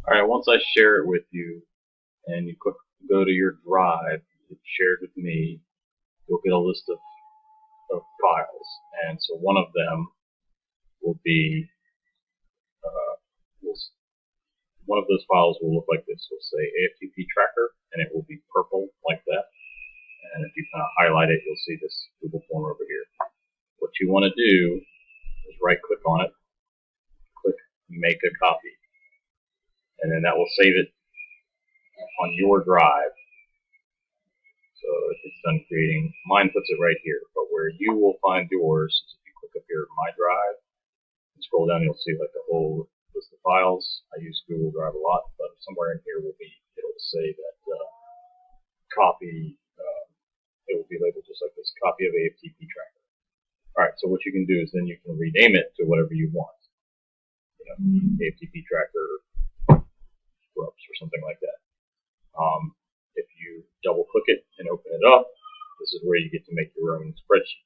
Alright, once I share it with you and you click go to your drive, it's shared with me, you'll get a list of files. And so one of them will be, one of those files will look like this. It'll say AFTP tracker, and it will be purple like that. And if you kind of highlight it, you'll see this Google form over here. What you want to do is right click on it, click make a copy, and then that will save it on your drive. So if it's done creating, mine puts it right here, but where you will find yours is if you click up here my drive and scroll down, you'll see like the whole list of files. I use Google Drive a lot, but somewhere in here it'll say that copy. It will be labeled just like this, copy of AFTP tracker. Alright, so what you can do is then you can rename it to whatever you want. AFTP tracker Grubs or something like that. If you double click it and open it up, this is where you get to make your own spreadsheet.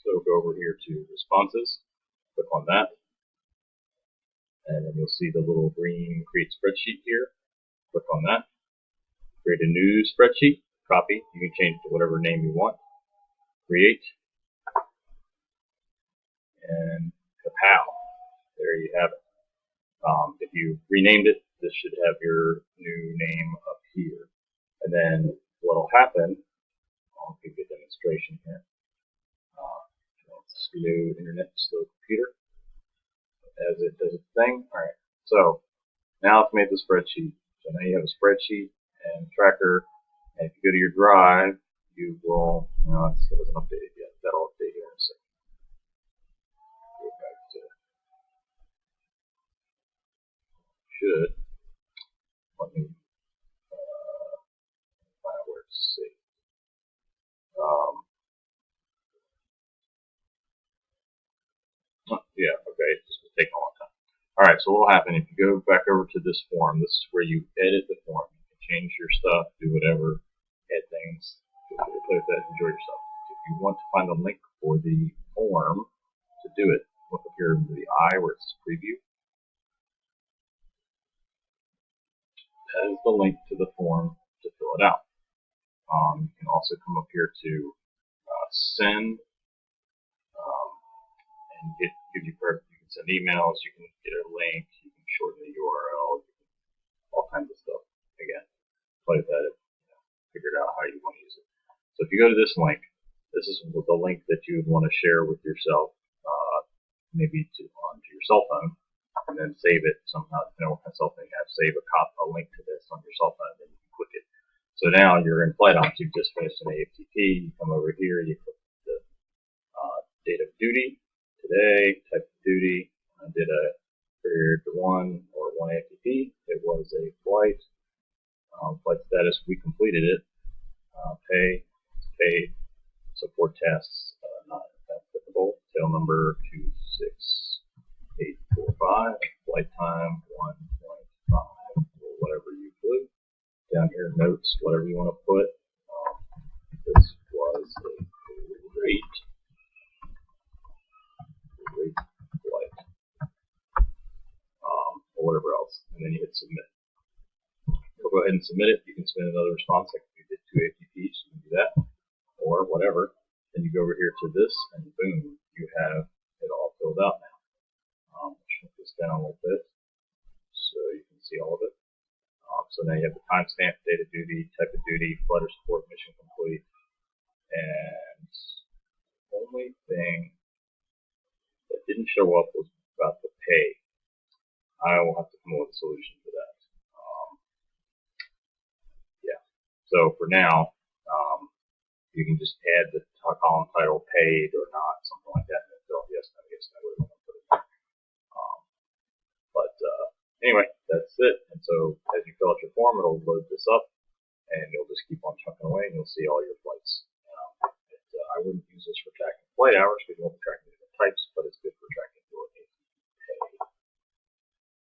So go over here to responses, click on that, and then you'll see the little green create spreadsheet here. Click on that, create a new spreadsheet. Copy, you can change it to whatever name you want. Create, and kapow, there you have it. If you renamed it, this should have your new name up here. And then what will happen, I'll give you a demonstration here. Slow internet, slow computer, as it does its thing. Alright, so now it's made the spreadsheet. So now you have a spreadsheet and tracker. And if you go to your drive, you will, it still isn't updated yet. That'll update here in a second. Go back to, should, let me find out where it's saved. Yeah, okay, it's just taking a long time. Alright, so what will happen if you go back over to this form, this is where you edit the form. You can change your stuff, do whatever. Add things, play with that, enjoy yourself. If you want to find a link for the form to do it, look up here into the eye where it says preview. That is the link to the form to fill it out. You can also come up here to send, and it gives you you can send emails, you can get a link, you can shorten the URL, all kinds of stuff. Again, play with that. Figure out how you want to use it. So if you go to this link, this is the link that you would want to share with yourself, maybe onto your cell phone, and then save it somehow. Depending on what kind of cell phone you have, save a link to this on your cell phone, and then you can click it. So now you're in FlightOps. You've just finished an AFTP. You come over here, you click the date of duty, today, type of duty. I did a period 1 or 1 AFTP. It was a flight. Flight status, we completed it. Pay, paid. Support tasks, not applicable. Tail number 26845. Flight time 1.5 or whatever you flew. Down here, notes, whatever you want to put. This was a great flight. Or whatever else. And then you hit submit. You'll go ahead and submit it. You can submit another response, like if you did 2 AFTPs, you can do that, or whatever. Then you go over here to this, and boom, you have it all filled out now. Shrink this down a little bit so you can see all of it. So now you have the timestamp, date of duty, type of duty, flight or support, mission complete, and the only thing that didn't show up was about the pay. I will have to come up with a solution for that. So for now, you can just add the column title paid or not, something like that, and then fill yes, no, yes, no, whatever you want to put it in. Anyway, that's it. And so as you fill out your form, it'll load this up, and you'll just keep on chucking away, and you'll see all your flights. I wouldn't use this for tracking flight hours because you won't be tracking different types, but it's good for tracking